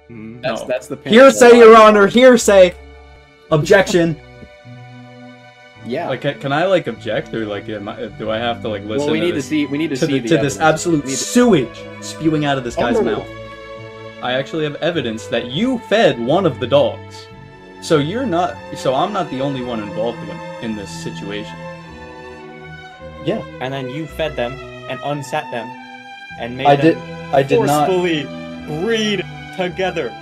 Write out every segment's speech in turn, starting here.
That's the hearsay, Your Honor. Hearsay. Objection. Yeah. Like, can I like object, or like, do I have to like listen? Well, we need to see this absolute sewage spewing out of this guy's mouth. I actually have evidence that you fed one of the dogs, so I'm not the only one involved in this situation. Yeah. And then you fed them and unsat them and made I did not forcefully breed together.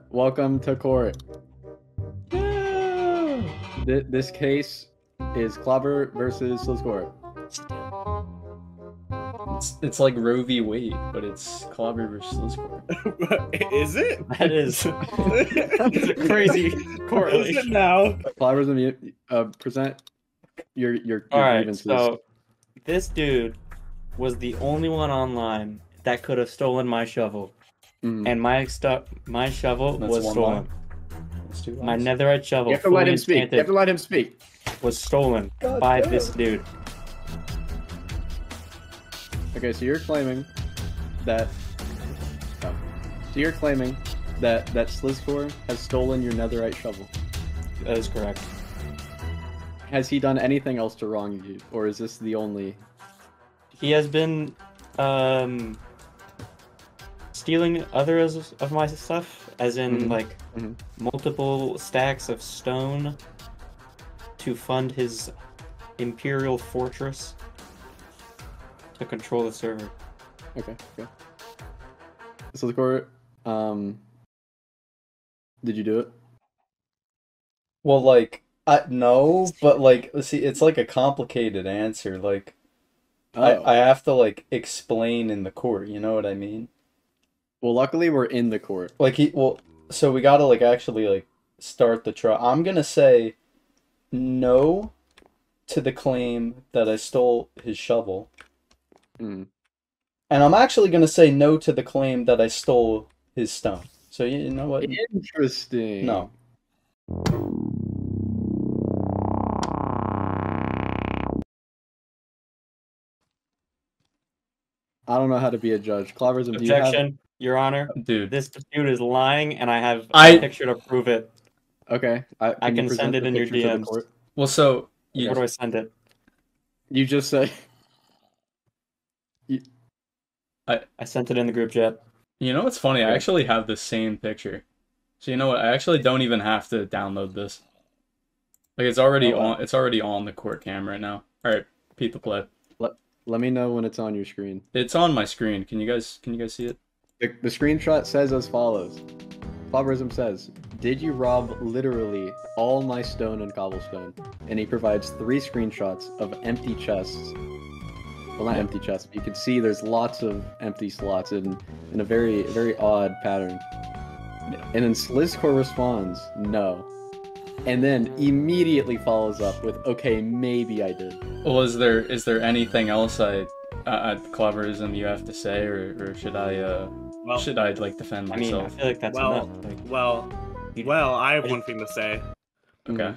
Welcome to court. This case is Clobbor versus Slizcore. It's like Roe v. Wade, but it's Clobbor versus Slizcore. Is it? That is it's a crazy correlation. Is it now? Clobbor's present your Alright, grievances. so this dude was the only one online that could have stolen my shovel. And my shovel was stolen. My netherite shovel. You have to let him speak. You have to let him speak. Was stolen by this dude. Okay, so you're claiming that. Oh. So you're claiming that Slizcore has stolen your netherite shovel. That is correct. Has he done anything else to wrong you, or is this the only? He has been stealing others of my stuff, as in multiple stacks of stone to fund his imperial fortress to control the server. Okay. So the court, did you do it? Well, like, no, but like, see, it's like a complicated answer. Like, I have to like explain in the court. You know what I mean? Well, luckily we're in the court. Like so we gotta like actually like start the trial. I'm gonna say no to the claim that I stole his shovel. And I'm actually gonna say no to the claim that I stole his stone. So you know what? Interesting. No. I don't know how to be a judge. Clobbor's Objection, Your Honor. Dude, this dude is lying, and I have a picture to prove it. Okay, I can send it in your DMs. Well, so where do I send it? You just say. I sent it in the group chat. You know what's funny? I actually have the same picture. So you know what? I actually don't even have to download this. Like it's already on. It's already on the court cam right now. All right, repeat the play. Let me know when it's on your screen. It's on my screen. Can you guys see it? The screenshot says as follows. Clobborism says, "Did you rob literally all my stone and cobblestone?" And he provides 3 screenshots of empty chests. Well, not empty chests, but you can see there's lots of empty slots in a very, very odd pattern. Yeah. And then Slizcore responds, "No." And then immediately follows up with, "Okay, maybe I did." Well, is there anything else Clobborism you have to say, or should I should I like defend myself? I mean, I feel like that's enough. Well, I have one thing to say. Okay.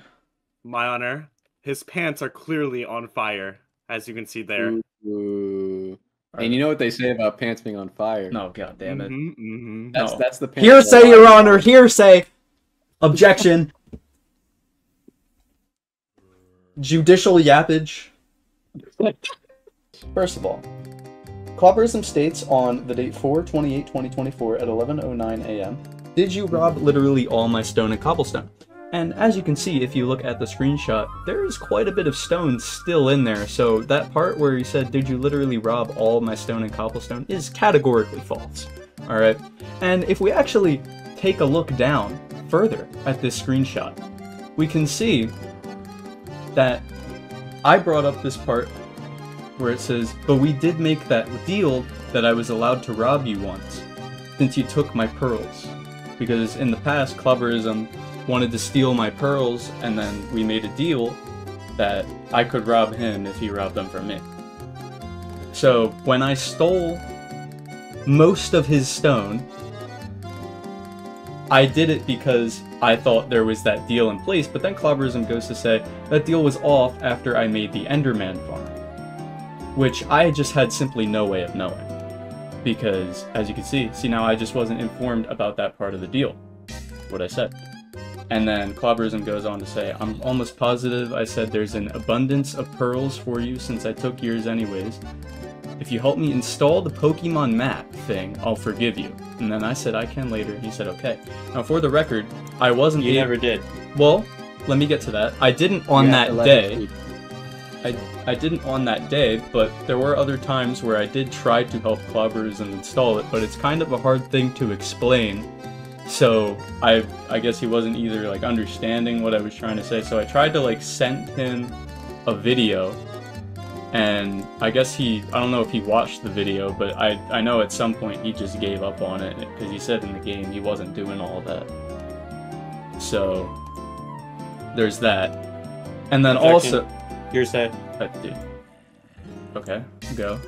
My honor, his pants are clearly on fire, as you can see there. Ooh. And you know what they say about pants being on fire? No, god damn it. That's the pants. Hearsay, Your Honor. Hearsay. Objection. Judicial yappage. First of all, Clobborism states on the date 4/28/2024 at 11:09 a.m. Did you rob literally all my stone and cobblestone? And as you can see, if you look at the screenshot, there is quite a bit of stone still in there, so that part where he said, "Did you literally rob all my stone and cobblestone?" is categorically false. Alright? And if we actually take a look down further at this screenshot, we can see that I brought up this part where it says, "But we did make that deal that I was allowed to rob you once, since you took my pearls." because in the past, Clobborism wanted to steal my pearls, and then we made a deal that I could rob him if he robbed them from me. So when I stole most of his stone, I did it because I thought there was that deal in place, but then Clobborism goes to say that deal was off after I made the Enderman farm, which I just had simply no way of knowing. Because, as you can see now I just wasn't informed about that part of the deal, what I said. And then Clobborism goes on to say, I'm almost positive I said there's an abundance of pearls for you since I took yours anyways. If you help me install the Pokemon map thing, I'll forgive you. And then I said I can later, and he said okay. Now for the record, I wasn't You never did. Well, let me get to that. I didn't on that day. I didn't on that day, but there were other times where I did try to help Clobborism install it, but it's kind of a hard thing to explain. So I guess he wasn't either like understanding what I was trying to say. So I tried to like send him a video, and I guess I don't know if he watched the video, but I know at some point he just gave up on it because he said in the game he wasn't doing all that. So there's that, and then also. You're set. Dude. Okay, go.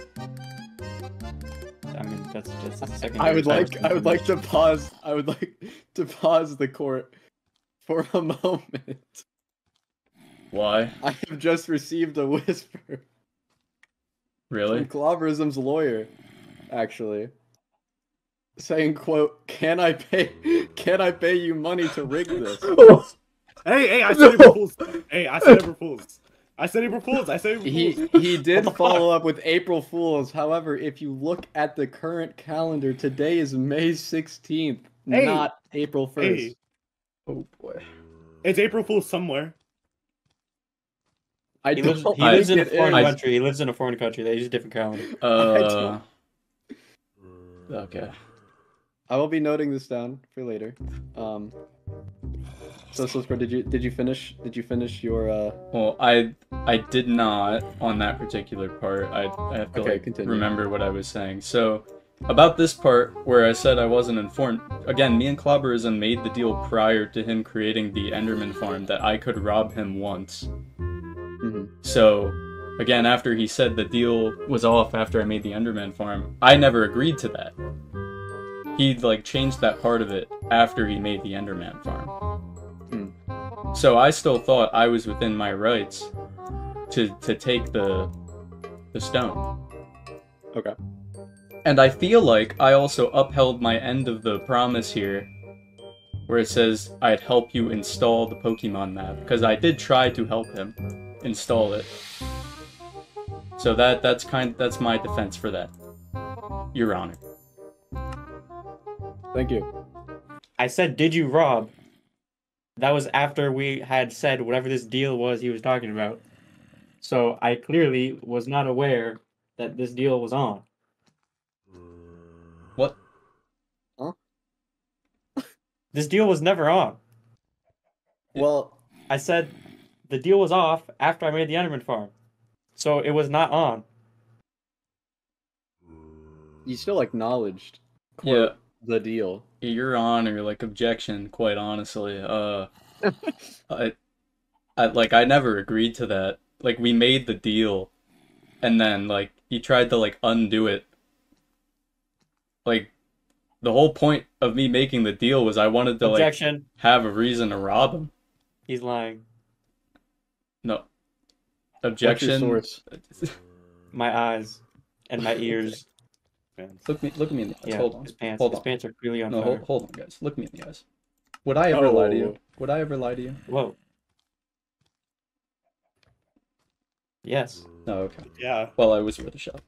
I mean, that's the second. I would like to pause. I would like to pause the court for a moment. Why? I have just received a whisper. Really? From Clobborism's lawyer, actually, saying, "quote Can I pay you money to rig this?" Hey! I said April Fools. Hey, I said April Fools. I said April Fools. He did follow up with April Fools. However, if you look at the current calendar, today is May 16th, not April 1st. Hey. Oh boy. It's April Fools somewhere. He lives in a foreign country. He lives in a foreign country. They use a different calendar. Okay. I will be noting this down for later. So Slizcore, did you finish your Well, I did not on that particular part. I have to remember what I was saying. So about this part where I said I wasn't informed, again, me and Clobborism made the deal prior to him creating the Enderman farm that I could rob him once. Mm-hmm. So again, after he said the deal was off after I made the Enderman farm, I never agreed to that. He like changed that part of it after he made the Enderman farm. So I still thought I was within my rights to take the stone. Okay. And I feel like I also upheld my end of the promise here, where it says I'd help you install the Pokemon map, because I did try to help him install it. So that's my defense for that, Your Honor. Thank you. I said, did you rob? That was after we had said whatever this deal was he was talking about. So I clearly was not aware that this deal was on. What? Huh? This deal was never on. Well, I said the deal was off after I made the Enderman farm. So it was not on. you still acknowledged the deal. Your Honor, like, objection, quite honestly. I never agreed to that. Like, we made the deal, and then, like, he tried to, like, undo it. Like, the whole point of me making the deal was I wanted to, objection. Like, have a reason to rob him. He's lying. No. Objection. What's your source? My eyes and my ears. Look at me in the eyes. Yeah, hold on. his pants. Hold his on. pants are clearly on no, fire. hold on, guys. Look me in the eyes. Would I ever lie to you? Would I ever lie to you? Whoa. Yes. No, okay. Yeah. Well, I was worth a shot.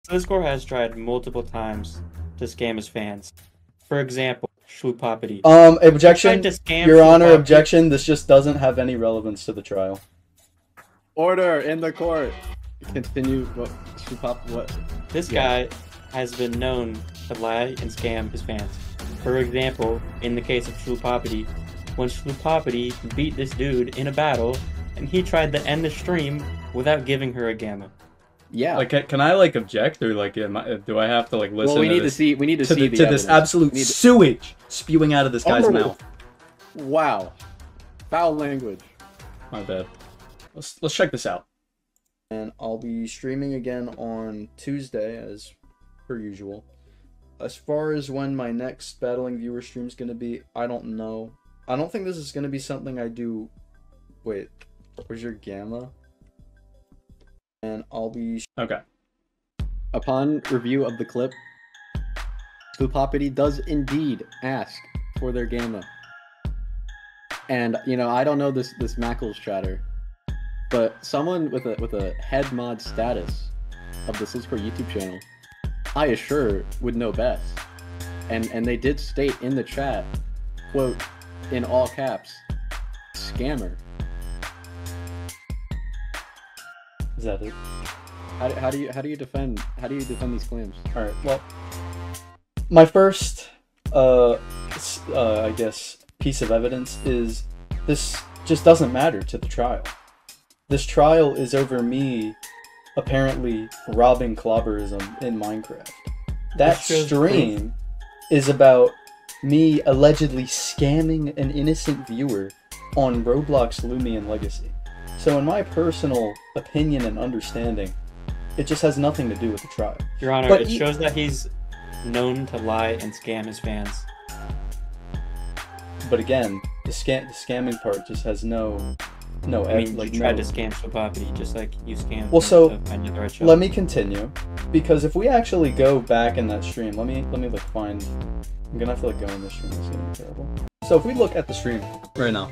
Slizcore has tried multiple times to scam his fans. For example, Shloopopity. Objection. Your Honor, objection. This just doesn't have any relevance to the trial. Order in the court. Continue. What? This guy has been known to lie and scam his fans. For example, in the case of Shloopopity, when Shloopopity beat this dude in a battle, and he tried to end the stream without giving her a gamma. Yeah. Like, can I like object or like, do I have to like listen? Well, we need to see this absolute sewage spewing out of this guy's mouth. Wow, foul language. My bad. Let's check this out. And I'll be streaming again on Tuesday as per usual. As far as when my next battling viewer stream is gonna be, I don't know. I don't think this is gonna be something I do. Wait, where's your gamma? And I'll be okay. Upon review of the clip, Sloopopity does indeed ask for their gamma. And you know, I don't know this Mackles chatter, but someone with a head mod status of the Slizcore YouTube channel, I assure would know best. And they did state in the chat, quote, in all caps, scammer. Is that it? How do you defend these claims? All right. Well, my first I guess piece of evidence is this just doesn't matter to the trial. This trial is over me apparently robbing clobberism in Minecraft. That stream is about me allegedly scamming an innocent viewer on Roblox Lumion Legacy. So in my personal opinion and understanding, it just has nothing to do with the trial. Your Honor, but it shows that he's known to lie and scam his fans. But again, the scamming part just has no. I mean, you tried to scam Sloopopity just like you scammed. Well, so let me continue, because if we actually go back in that stream, let me like find. I'm gonna have to like go in this stream. It's gonna be terrible. So if we look at the stream right now,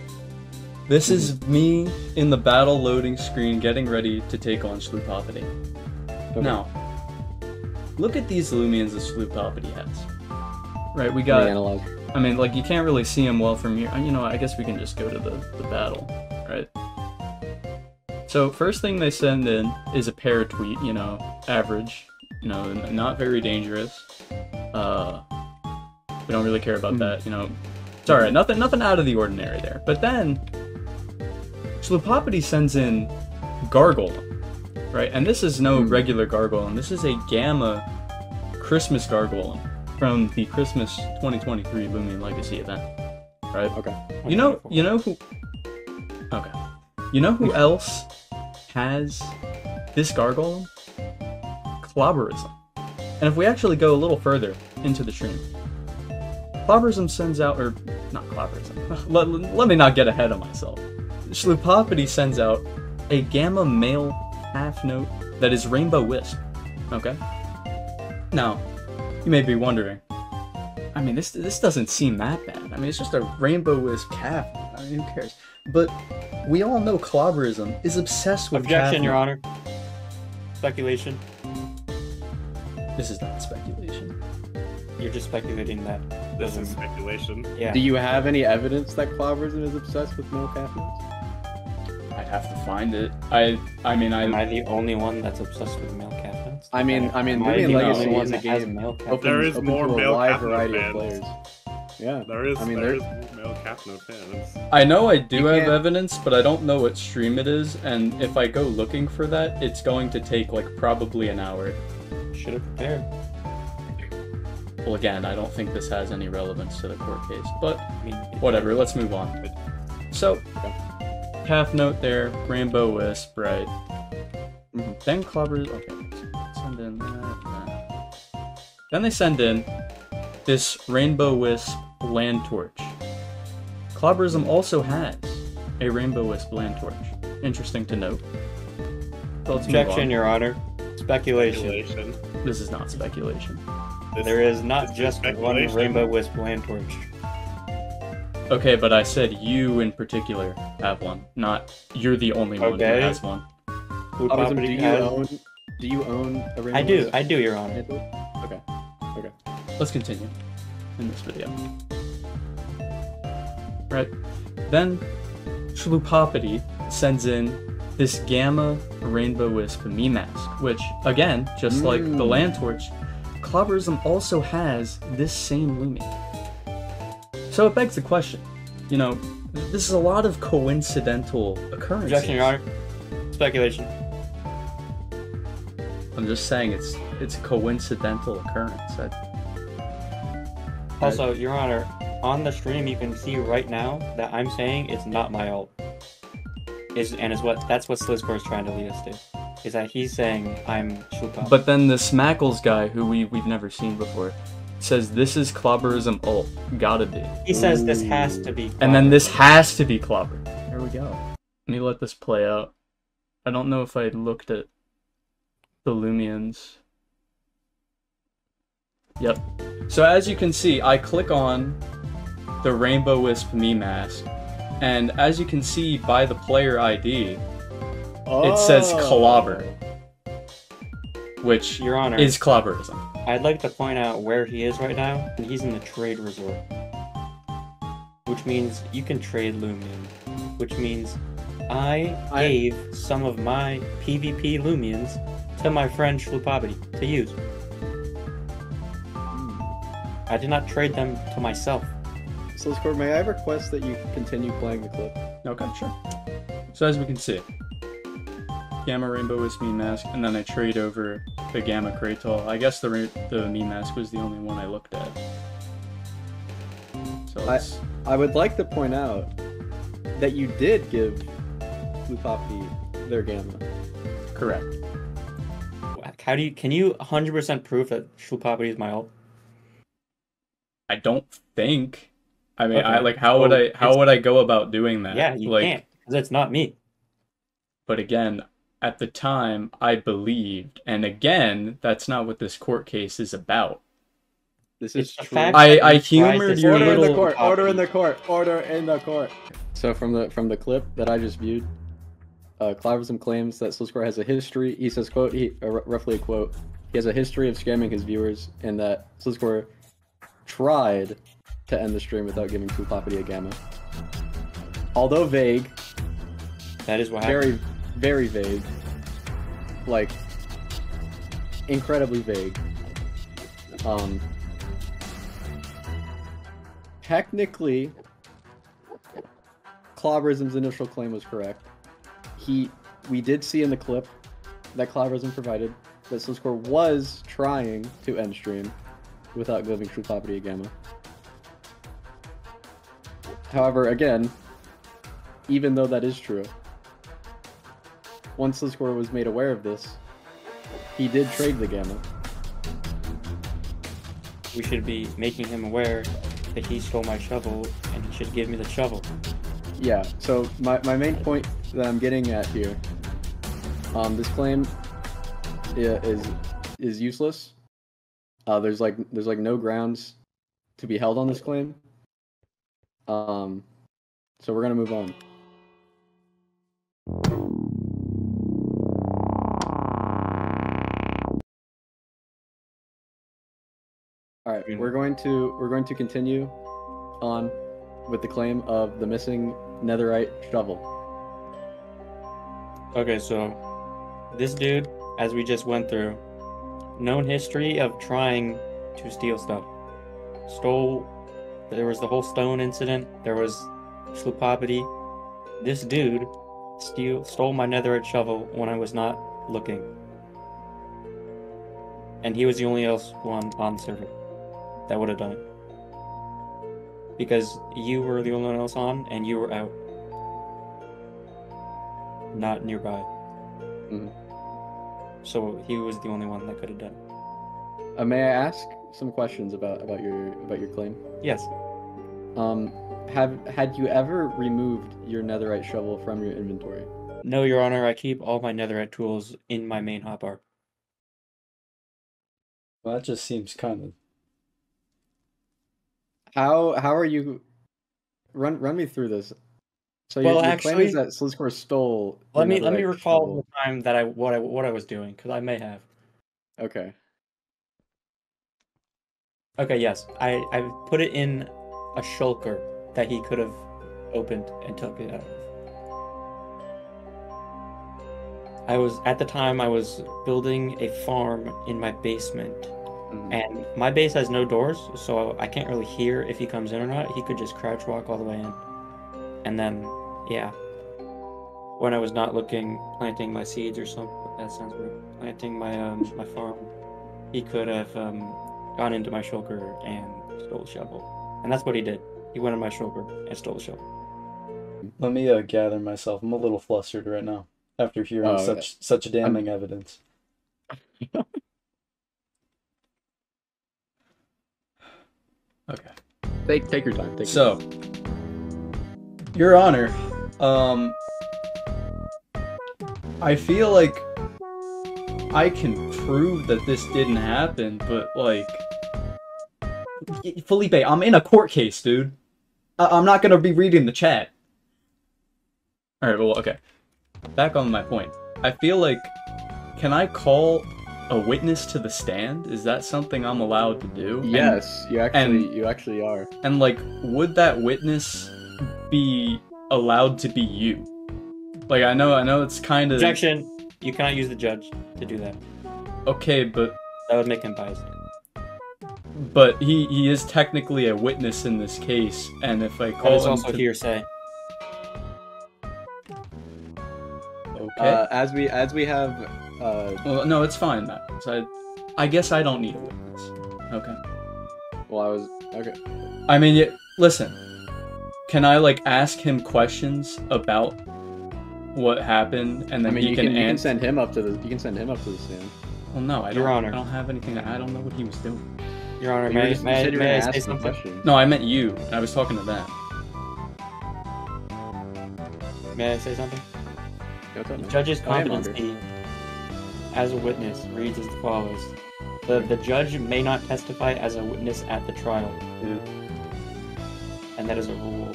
this is me in the battle loading screen getting ready to take on Sloopopity. Okay. Now, look at these Lumions that Sloopopity has. Right, we got. I mean, like you can't really see them well from here. You know, I guess we can just go to the battle. Right. So first thing they send in is a pair tweet, you know, average, you know, not very dangerous. We don't really care about that, you know. It's alright, nothing out of the ordinary there. But then Sloopopity sends in Gargoyle, right? And this is no regular Gargoyle, this is a Gamma Christmas Gargoyle from the Christmas 2023 Lumion Legacy event. Right? Okay. You know who Okay. You know who else has this Gargoyle? Clobborism. And if we actually go a little further into the stream, Clobborism sends out, or not Clobborism, let me not get ahead of myself. Sloopopity sends out a Gamma male half note that is Rainbow Wisp. Okay? Now, you may be wondering, I mean, this doesn't seem that bad. I mean, it's just a Rainbow Wisp calf. I mean, who cares? But we all know Clobborism is obsessed with Objection, Your Honor. Speculation. This is not speculation. You're just speculating that. This is speculation. Yeah. Do you have any evidence that Clobborism is obsessed with male calf notes? I'd have to find it. I mean, Am I the only one that's obsessed with male calf notes? I mean, Lumion Legacy is a game there is more male wide calf variety fans. of players. Yeah, there is more male calf note fans. I know I do have evidence, but I don't know what stream it is, and if I go looking for that, it's going to take like probably an hour. Should have prepared. Well, again, I don't think this has any relevance to the court case, but whatever, let's move on. So, half note there, Rainbow Wisp, right? Then Clobbor, okay, send in that. Then they send in this Rainbow Wisp land torch. Clobborism also has a Rainbow Wisp land torch. Interesting to note. So Objection, Your Honor. Speculation. This is not speculation. There is not just one Rainbow Wisp land torch. Okay, but I said you in particular have one, not you're the only one who has one. Do you own a Rainbow Wisp? I do, Your Honor. Okay. Let's continue in this video. Right. Then Sloopopity sends in this Gamma Rainbow Wisp me mask, which, again, just like the land torch, Clobborism also has this same Lumion. So it begs the question, you know, this is a lot of coincidental occurrences. Objection, Your Honor. Speculation. I'm just saying it's a coincidental occurrence. Also, Your Honor, on the stream you can see right now that I'm saying it's not my ult. That's what Slizcore is trying to lead us to. Is that he's saying I'm Shulpa. But then the Smackles guy, who we've never seen before, says this is Clobberism ult. Gotta be. He says this has to be Clobbor. And then this has to be Clobber. There we go. Let me let this play out. I don't know if I looked at the Lumions. Yep. So as you can see, I click on the Rainbow Wisp me mask, and as you can see by the player ID, it says Clobbor, which Your Honor, is Clobberism. I'd like to point out where he is right now, and he's in the trade resort. Which means you can trade Lumion. Which means I gave some of my PvP Lumions to my friend Schlupabity to use. I did not trade them to myself. Slizcore, may I request that you continue playing the clip? Okay, sure. So as we can see, Gamma Rainbow Wisp me mask, and then I trade over the Gamma Kratal. I guess the me mask was the only one I looked at. So I would like to point out that you did give Lupapi their Gamma. Correct. Can you 100% prove that Schlupabity is my ult? I don't think. I mean, Okay. how would I go about doing that? Yeah, you can't, because it's not me. But again, at the time, I believed, and again, that's not what this court case is about. This is the true. fact I humored your Order in little... the court. Order in the court. Order in the court. So from the clip that I just viewed, Clobberism claims that Slizcore has a history. He says, "quote," roughly a quote. He has a history of scamming his viewers, and that Slizcore tried to end the stream without giving Schlupabity a Gamma. Although vague, that is what happened. Very vague, like incredibly vague. Technically, Clobberism's initial claim was correct. We did see in the clip that Clobberism provided that Slizcore was trying to end stream without giving Schlupabity a Gamma. However, again, even though that is true, once Slizcore was made aware of this, he did trade the Gamma. We should be making him aware that he stole my shovel, and he should give me the shovel. Yeah, so my main point that I'm getting at here, this claim is useless. There's no grounds to be held on this claim. So we're gonna move on. All right, we're going to continue on with the claim of the missing netherite shovel. Okay, so this dude, as we just went through, known history of trying to steal stuff. There was the whole stone incident. There was Schlupabity. This dude stole my netherite shovel when I was not looking. And he was the only one on the server that would have done it. Because you were the only one else on, and you were out. Not nearby. Mm-hmm. So he was the only one that could have done it. May I ask some questions about your claim? Yes. Had you ever removed your netherite shovel from your inventory? No, Your Honor. I keep all my netherite tools in my main hotbar. Well, that just seems kind of... How are you? Run me through this. So Well, your actually, claim is that Slizcore stole. Let me netherite recall shovel. the time that what I was doing, because I may have. Okay. Okay, yes. I put it in a shulker that he could have opened and took it out of. At the time I was building a farm in my basement. Mm-hmm. And my base has no doors, so I can't really hear if he comes in or not. He could just crouch walk all the way in. And then, yeah. when I was not looking, planting my seeds or something. That sounds weird. Planting my my farm, he could have gone into my shulker and stole a shovel, and that's what he did. He went in my shulker and stole a shovel. Let me gather myself. I'm a little flustered right now after hearing such damning evidence. Okay. Take your time. Your Honor, I feel like I can prove that this didn't happen, but like, Felipe, I'm in a court case, dude. I'm not gonna be reading the chat. All right, well, okay. Back on my point. I feel like, can I call a witness to the stand? Is that something I'm allowed to do? Yes, you actually are. And like, would that witness be allowed to be you? Like, I know it's kind of... Objection! You cannot use the judge to do that. Okay, but... That would make him biased. But he is technically a witness in this case, and if I call That is him also to... hearsay. Okay. As we have... Well, no, it's fine, Matt. So I guess I don't need a witness. Okay. Well, okay. I mean, listen. Can I, like, ask him questions about what happened, and then you can send him up to the stand. Well, no, Your Honor. I don't have anything. I don't know what he was doing. Your Honor, may I say something? No, I meant you. I was talking to them. May I say something? What's up, The man? judge's I am competency as a witness reads as follows. The judge may not testify as a witness at the trial. And that is a rule.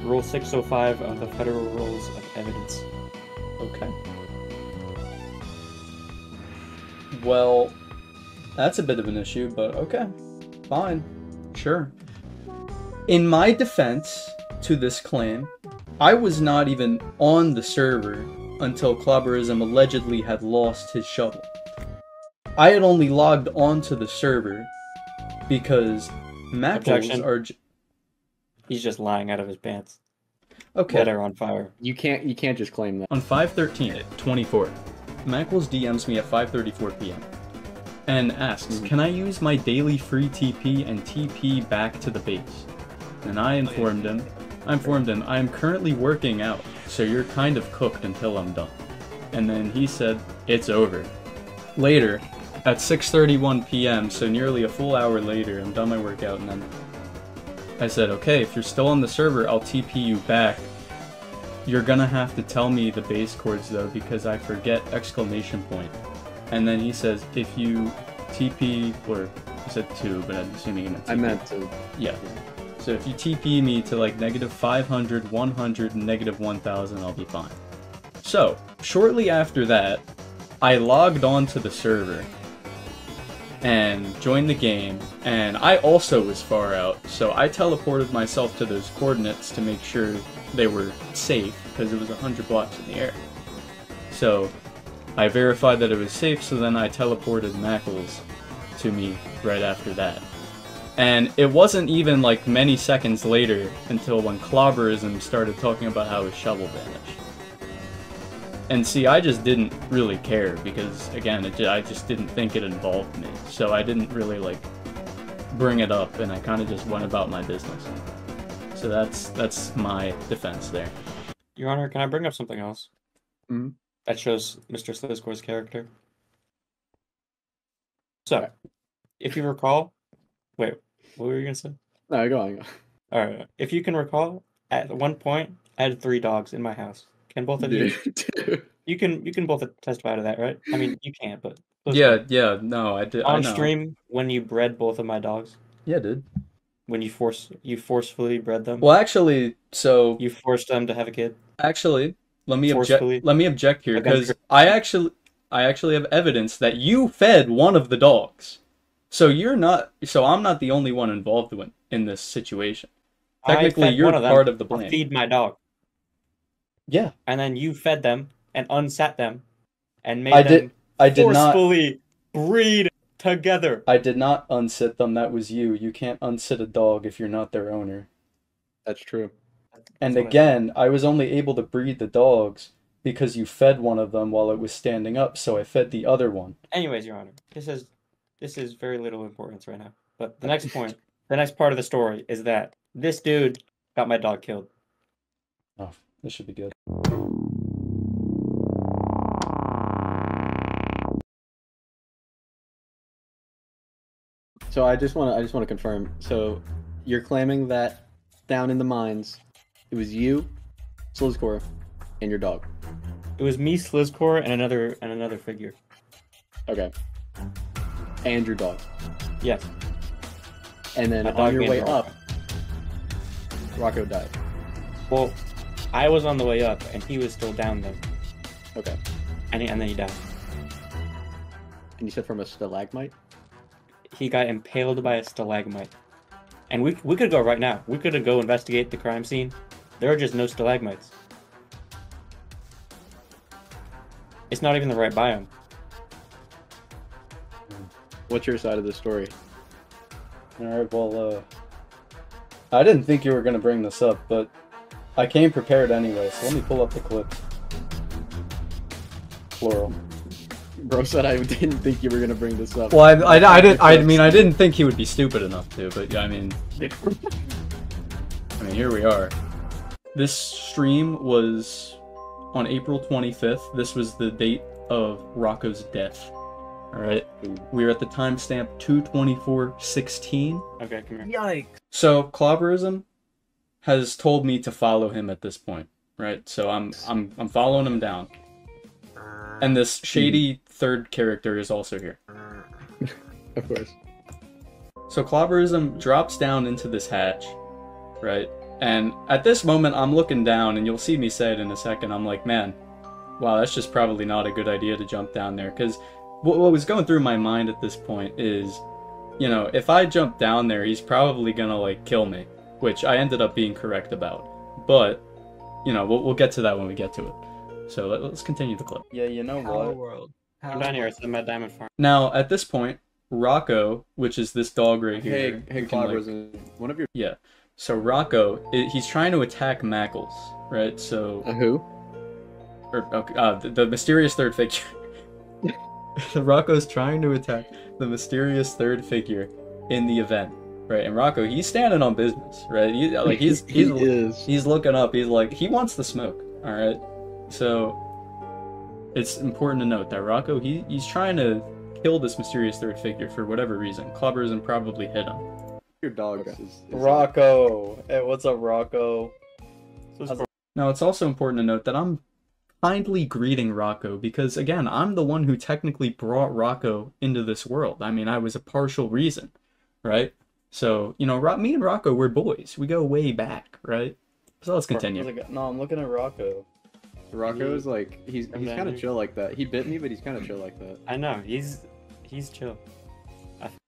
Rule 605 of the Federal Rules of Evidence. Okay. Well, that's a bit of an issue, but okay. Fine. Sure. In my defense to this claim, I was not even on the server until Clobborism allegedly had lost his shovel. I had only logged onto the server because Mackles are... He's just lying out of his pants. Okay. That are on fire. You can't just claim that. On 5/13/24, Mackles DMs me at 5:34 p.m. and asks, "Can I use my daily free TP and TP back to the base?" And I informed him, I am currently working out, so you're kind of cooked until I'm done. And then he said, it's over. Later, at 6:31 p.m., so nearly a full hour later, I'm done my workout, and then I said, okay, if you're still on the server, I'll TP you back. You're gonna have to tell me the base coords though, because I forget exclamation point. And then he says, if you TP, or he said 2, but I'm assuming he meant TP. I meant to. Yeah. So if you TP me to like -500, 100, and -1000, I'll be fine. So, shortly after that, I logged on to the server and joined the game, and I also was far out, so I teleported myself to those coordinates to make sure they were safe, because it was 100 blocks in the air. So, I verified that it was safe, so then I teleported Mackles to me right after that. And it wasn't even like many seconds later until when Clobborism started talking about how his shovel vanished. And see, I just didn't really care because, again, I just didn't think it involved me. So I didn't really, like, bring it up, and I kind of just went about my business. So that's my defense there. Your Honor, can I bring up something else? Mm-hmm. That shows Mr. Slizcore's character. So, if you recall... Wait, what were you going to say? No, go on. Alright, if you can recall, at one point, I had 3 dogs in my house. Can both of you? You can both testify to that, right? I mean, you can't, but Yeah, no, I did. on stream when you bred both of my dogs. Yeah, dude. When you forcefully bred them. Well, actually, so You forced them to have a kid. actually, let me Forcefully? object here because Against I actually have evidence that you fed one of the dogs. So I'm not the only one involved in this situation. Technically, you're part of the blame. Feed my dog. Yeah. And then you fed them and unsat them and made them I did forcefully breed together. I did not unsit them. That was you. You can't unsit a dog if you're not their owner. That's true. And again, I was only able to breed the dogs because you fed one of them while it was standing up, so I fed the other one. Anyways, Your Honor, this is very little importance right now. But the next point, the next part of the story is that this dude got my dog killed. Oh, this should be good. So I just want to confirm. So you're claiming that down in the mines, it was you, Slizcore, and your dog. It was me, Slizcore, and another figure. Okay. And your dog. Yes. And then My on dog your named way Rocco. up, Rocco died. Well, I was on the way up, and he was still down there, Okay. and then he died. And you said from a stalagmite? He got impaled by a stalagmite. And we could go right now. We could go investigate the crime scene. There are just no stalagmites. It's not even the right biome. What's your side of the story? Alright, well, I didn't think you were gonna bring this up, but I came prepared anyway, so let me pull up the clips. Plural. Bro said I didn't think you were gonna bring this up. Well, I didn't think he would be stupid enough to, but yeah, I mean, here we are. This stream was on April 25th. This was the date of Rocco's death. Alright? We're at the timestamp 2/24/16. Okay, come here. Yikes. So, Clobberism has told me to follow him at this point, right? So I'm following him down. And this shady third character is also here. Of course. So Clobberism drops down into this hatch, right? And at this moment, I'm looking down, and you'll see me say it in a second. I'm like, man, wow, that's just probably not a good idea to jump down there. Because what was going through my mind at this point is, you know, if I jump down there, he's probably gonna, like, kill me. Which I ended up being correct about. But, you know, we'll get to that when we get to it. So let's continue the clip. Yeah, you know what? World. I'm down here. It's in my diamond farm. Now, at this point, Rocco, which is this dog right here. Hey, you can, like, Clobbers, one of your... yeah. So Rocco, he's trying to attack Mackles, right? So... who? the mysterious third figure. Rocco's trying to attack the mysterious third figure in the event, right? And Rocco, he's standing on business, right? He's looking up. He's like, he wants the smoke, all right? So it's important to note that Rocco, he's trying to kill this mysterious third figure for whatever reason. Clobberism probably hit him. Your dog Okay. is Rocco! Hey, what's up, Rocco? Now, it's also important to note that I'm kindly greeting Rocco because, again, I'm the one who technically brought Rocco into this world. I mean, I was a partial reason, right? So, you know, me and Rocco, we're boys. We go way back, right? So let's continue. No, I'm looking at Rocco. Rocco is like, he's I'm down kind of here. chill like that. He bit me, but he's kind of chill like that. I know. He's chill.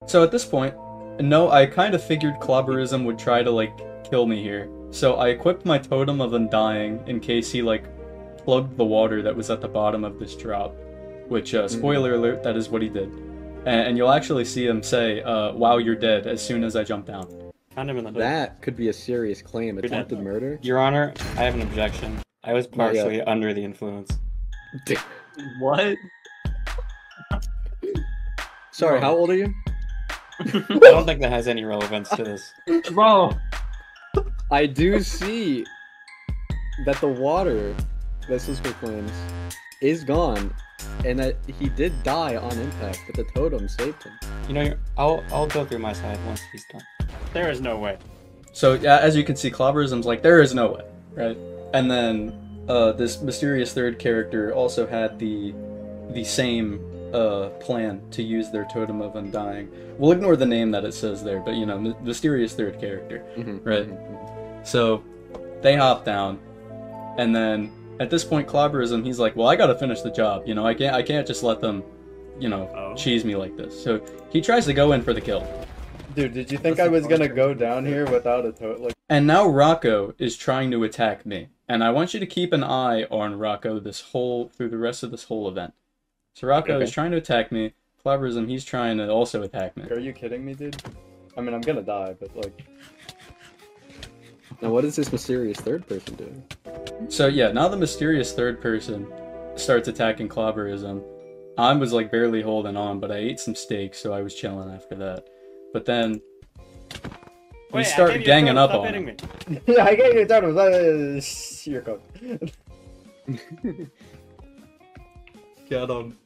So at this point, no, I kind of figured Clobberism would try to, like, kill me here. So I equipped my Totem of Undying in case he, like, plugged the water that was at the bottom of this drop. Which, spoiler alert, that is what he did. And you'll actually see him say, wow, you're dead, as soon as I jump down. Found him in the hood. That could be a serious claim. Attempted murder? Your Honor, I have an objection. I was Not yet. partially under the influence. What? Sorry, how old are you? I don't think that has any relevance to this. Bro. I do see that the water that Slizcore claims is gone, and that he did die on impact, but the totem saved him. You know, I'll go through my side once he's done. There is no way. So, yeah, as you can see, Clobberism's like, there is no way, right? And then, this mysterious third character also had the same plan to use their Totem of Undying. We'll ignore the name that it says there, but, you know, mysterious third character, right? So, they hop down, and then, at this point, Clobberism, he's like, well, I gotta finish the job, you know, I can't just let them, you know, cheese me like this. So, he tries to go in for the kill. Dude, did you think I was gonna go down here without a totem? Like, And now Rocco is trying to attack me. And I want you to keep an eye on Rocco through the rest of this whole event. So Rocco is trying to attack me. Clobberism, he's trying to also attack me. are you kidding me, dude? I mean, I'm gonna die, but like, Now, what is this mysterious third person doing? So yeah, now the mysterious third person starts attacking Clobberism. I was like barely holding on, but I ate some steak, so I was chilling after that. But then we start ganging up on him. I gave you a totem. You're cooked. Get him.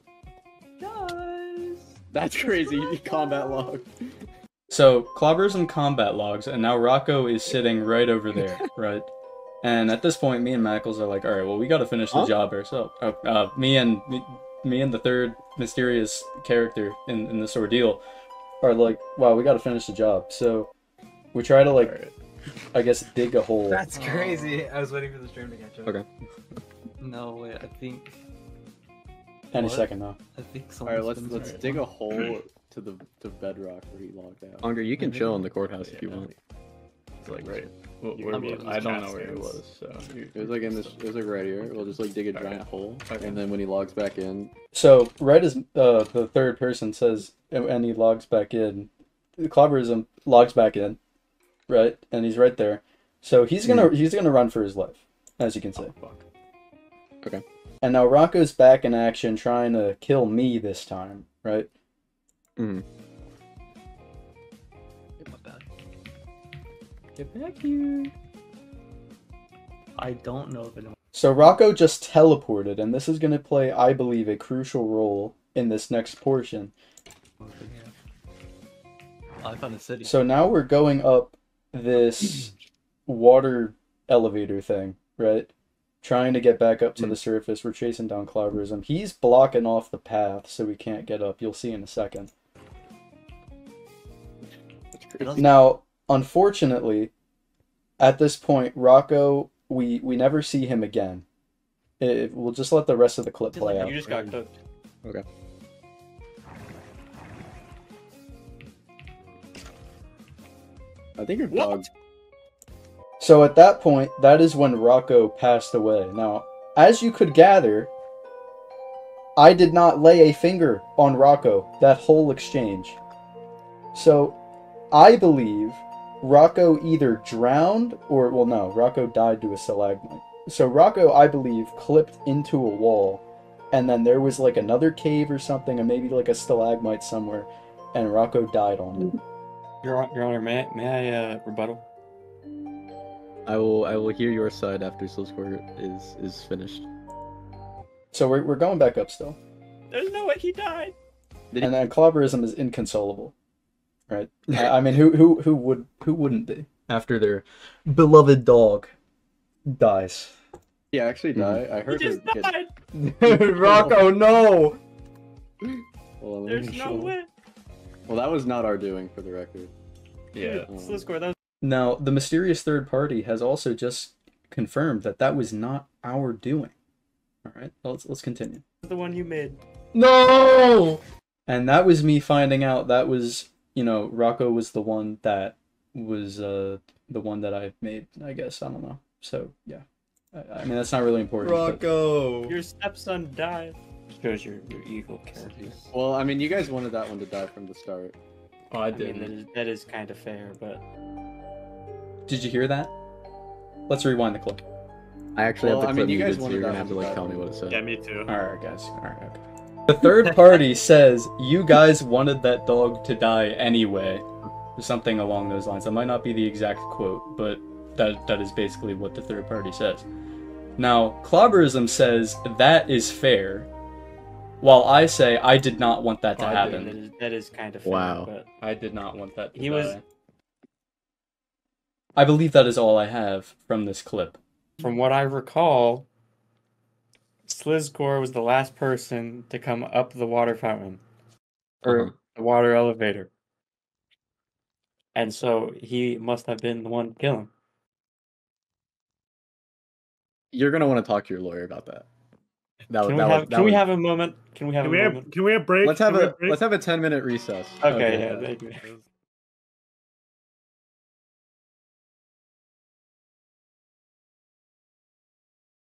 That's crazy. Combat log. So Clobberism combat logs, and now Rocco is sitting right over there, right? And at this point, me and Mackles are like, all right, well, we got to finish the job ourselves. Me and the third mysterious character in this ordeal are like, wow, we got to finish the job. So we try to like, I guess, dig a hole. That's crazy. I was waiting for the stream to catch up. Okay. No, wait, I think... Any What? second now. I think Alright, someone's let's been dig a hole to the bedrock where he logged out. Unger, you can chill in the courthouse if you want. It's like right. I don't know where he was. So It was like in this. It was like right here. We'll just like dig a giant hole, and then when he logs back in, So right as the third person says, and he logs back in, Clobberism logs back in, right, and he's right there. So he's gonna run for his life, as you can see. Okay. And now Rocco's back in action, trying to kill me this time, right? Mm. Get back here. I don't know if anyone... So Rocco just teleported, and this is gonna play, I believe, a crucial role in this next portion. I found a city. So now we're going up this water elevator thing, right? Trying to get back up to the surface. We're chasing down Clobberism. He's blocking off the path, so we can't get up. You'll see in a second. Now, unfortunately, at this point, Rocco, we never see him again. We'll just let the rest of the clip play out. You just got cooked. Okay. I think your dog. So at that point, that is when Rocco passed away. Now, as you could gather, I did not lay a finger on Rocco that whole exchange. So, I believe Rocco either drowned or, well, no, Rocco died to a stalagmite. So Rocco, I believe, clipped into a wall, and then there was like another cave or something, and maybe like a stalagmite somewhere, and Rocco died on it. Your Honor, may I rebuttal? I will hear your side after Slizcore is finished. So we're going back up still. There's no way he died. And then Clobberism is inconsolable, right? I mean, who wouldn't be after their beloved dog dies? He actually died. I heard He just her died. Rocco, no! Well, let There's me no show- way. Well, that was not our doing, for the record. Yeah. Slizcore, that was Now, the mysterious third party has also just confirmed that that was not our doing. All right, let's continue. the one you made. No! And that was me finding out that was, Rocco was the one that was the one that I made, I guess. I don't know. So, yeah. I mean, that's not really important. Rocco! Your stepson died. Shows your evil character. Well, I mean, you guys wanted that one to die from the start. Oh, I I didn't. mean, that is kind of fair, but Did you hear that? Let's rewind the clip. I actually Well, have I the mean, clip you guys muted, so wanted you're gonna that have to one like to tell die. me what it said. Yeah, me too. Alright, guys. Alright, okay. The third party says you guys wanted that dog to die anyway. Or something along those lines. That might not be the exact quote, but that is basically what the third party says. Now, Clobberism says that is fair, while I say I did not want that to happen. that is kind of fair. Wow. But I did not want that to He die. was- I believe that is all I have from this clip. from what I recall, Slizcore was the last person to come up the water fountain or the water elevator, and so he must have been the one to kill him. You're gonna want to talk to your lawyer about that. Can we have a moment? Can we have Can a we moment? have break? Let's have Can we a 10-minute recess. Okay, yeah, thank you.